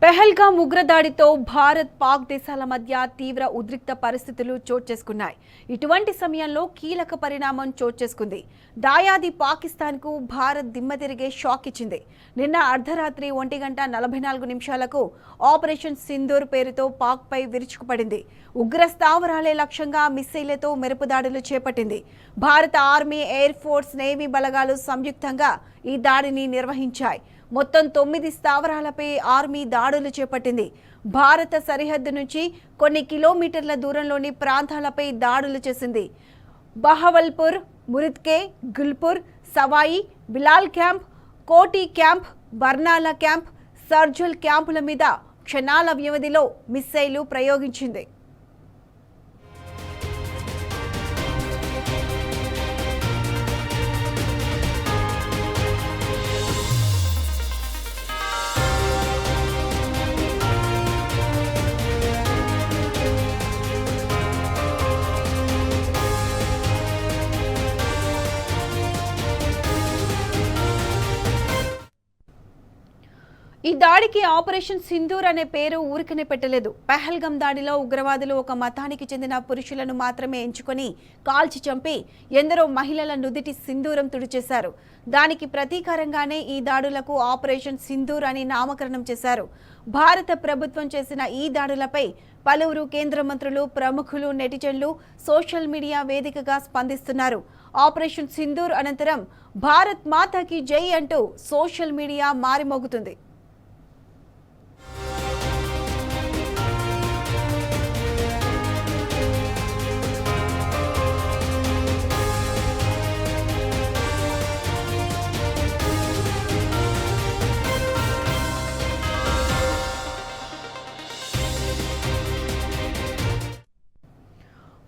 పెహల్గాం ఉగ్రదాడితో భారత్ పాక్ దేశాల మధ్య తీవ్ర ఉద్రిక్త పరిస్థితులు చోటు చేసుకున్నాయి. ఇటువంటి సమయంలో కీలక పరిణామం చోటు చేసుకుంది. దాయాది పాకిస్తాన్కు భారత్ దిమ్మ తిరిగే షాక్ ఇచ్చింది. నిన్న అర్ధరాత్రి 1:44 ఆపరేషన్ సింధూర్ పేరుతో పాక్పై విరుచుకుపడింది. ఉగ్ర స్థావరాలే లక్ష్యంగా మిస్సైళ్లతో మెరుపు దాడులు చేపట్టింది. భారత ఆర్మీ, ఎయిర్ ఫోర్స్, నేవీ బలగాలు సంయుక్తంగా ఈ దాడిని నిర్వహించాయి. మొత్తం 9 స్థావరాలపై ఆర్మీ దాడులు చేపట్టింది. భారత సరిహద్దు నుంచి కొన్ని కిలోమీటర్ల దూరంలోని ప్రాంతాలపై దాడులు చేసింది. బహవల్పూర్, మురిద్కే, గుల్పూర్, సవాయి, బిలాల్ క్యాంప్, కోటి క్యాంప్, బర్నాలా క్యాంప్, సర్జల్ క్యాంపుల మీద క్షణాల వ్యవధిలో మిస్సైళ్లు ప్రయోగించింది. ఈ దాడికి ఆపరేషన్ సింధూర్ అనే పేరు ఊరికనే పెట్టలేదు. పెహల్గాం దాడిలో ఉగ్రవాదులు ఒక మతానికి చెందిన పురుషులను మాత్రమే ఎంచుకొని కాల్చి చంపి ఎందరో మహిళల నుదిటి సింధూరం తుడిచేశారు. దానికి ప్రతీకారంగానే ఈ దాడులకు ఆపరేషన్ సింధూర్ అని నామకరణం చేశారు. భారత ప్రభుత్వం చేసిన ఈ దాడులపై పలువురు కేంద్ర మంత్రులు, ప్రముఖులు, నెటిజన్లు సోషల్ మీడియా వేదికగా స్పందిస్తున్నారు. ఆపరేషన్ సింధూర్ అనంతరం భారత్ మాతాకి జై అంటూ సోషల్ మీడియా మారిమోగుతుంది.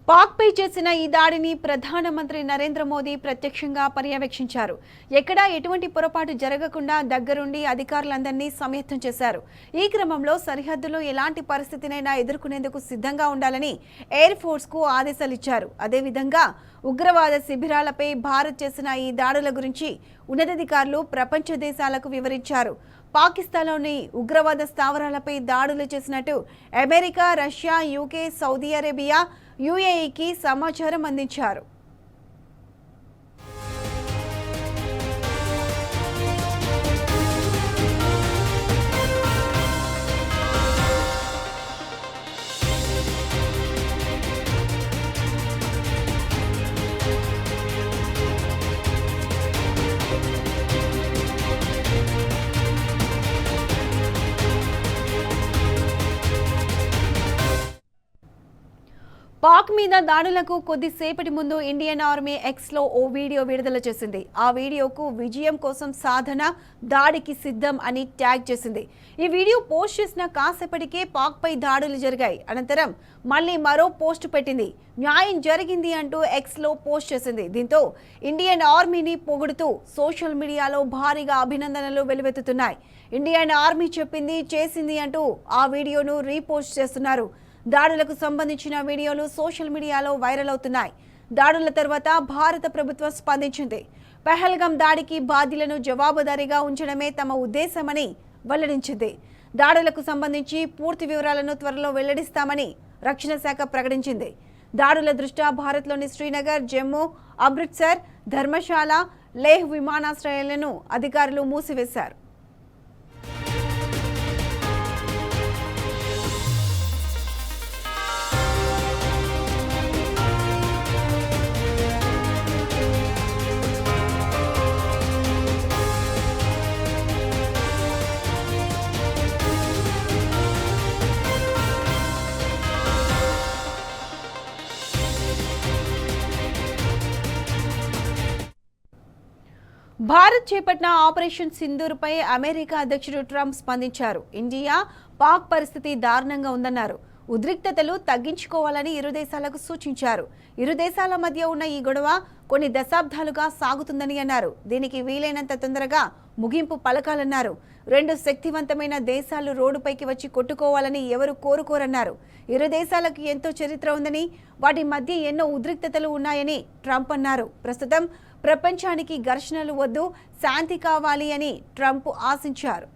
పాక్పై చేసిన ఈ దాడిని ప్రధానమంత్రి నరేంద్ర మోదీ ప్రత్యక్షంగా పర్యవేక్షించారు. ఎక్కడా ఎటువంటి పొరపాటు జరగకుండా దగ్గరుండి అధికారులందరినీ సమాయత్తం చేశారు. ఈ క్రమంలో సరిహద్దులో ఎలాంటి పరిస్థితినైనా ఎదుర్కొనేందుకు సిద్ధంగా ఉండాలని ఎయిర్ ఫోర్స్కు ఆదేశాలిచ్చారు. అదేవిధంగా ఉగ్రవాద శిబిరాలపై భారత్ చేసిన ఈ దాడుల గురించి ఉన్నతాధికారులు ప్రపంచ దేశాలకు వివరించారు. పాకిస్తాన్లోని ఉగ్రవాద స్థావరాలపై దాడులు చేసినట్టు America, Russia, UK, Saudi Arabia, యుఏఈకి సమాచారం అందించారు. పాక్ మీద దాడులకు కొద్దిసేపటి ముందు ఇండియన్ ఆర్మీ ఎక్స్లో ఓ వీడియో విడుదల చేసింది. ఆ వీడియోకు విజయం కోసం సాధన, దాడికి సిద్ధం అని ట్యాగ్ చేసింది. ఈ వీడియో పోస్ట్ చేసిన కాసేపటికే పాక్పై దాడులు జరిగాయి. అనంతరం మళ్ళీ మరో పోస్ట్ పెట్టింది. న్యాయం జరిగింది అంటూ ఎక్స్లో పోస్ట్ చేసింది. దీంతో ఇండియన్ ఆర్మీని పొగుడుతూ సోషల్ మీడియాలో భారీగా అభినందనలు వెలువెత్తుతున్నాయి. ఇండియన్ ఆర్మీ చెప్పింది, చేసింది అంటూ ఆ వీడియోను రీపోస్ట్ చేస్తున్నారు. దాడులకు సంబంధించిన వీడియోలు సోషల్ మీడియాలో వైరల్ అవుతున్నాయి. దాడుల తర్వాత భారత ప్రభుత్వం స్పందించింది. పెహల్గాం దాడికి బాధ్యులను జవాబుదారీగా ఉంచడమే తమ ఉద్దేశమని వెల్లడించింది. దాడులకు సంబంధించి పూర్తి వివరాలను త్వరలో వెల్లడిస్తామని రక్షణ శాఖ ప్రకటించింది. దాడుల దృష్ట్యా భారత్లోని శ్రీనగర్, జమ్మూ, అమృత్సర్, ధర్మశాల, లేహ్ విమానాశ్రయాలను అధికారులు మూసివేశారు. భారత్ చేపట్టిన ఆపరేషన్ సింధూర్పై అమెరికా అధ్యక్షుడు ట్రంప్ స్పందించారు. ఇండియా, పాక్ పరిస్థితి దారుణంగా ఉందన్నారు. ఉద్రిక్తతలు తగ్గించుకోవాలని ఇరు దేశాలకు సూచించారు. ఇరు దేశాల మధ్య ఉన్న ఈ గొడవ కొన్ని దశాబ్దాలుగా సాగుతుందని అన్నారు. దీనికి వీలైనంత తొందరగా ముగింపు పలకాలన్నారు. రెండు శక్తివంతమైన దేశాలు రోడ్డుపైకి వచ్చి కొట్టుకోవాలని ఎవరు కోరుకోరన్నారు. ఇరు దేశాలకు ఎంతో చరిత్ర ఉందని, వాటి మధ్య ఎన్నో ఉద్రిక్తతలు ఉన్నాయని ట్రంప్ అన్నారు. ప్రస్తుతం ప్రపంచానికి ఘర్షణలు వద్దు, శాంతి కావాలి అని ట్రంప్ ఆశించారు.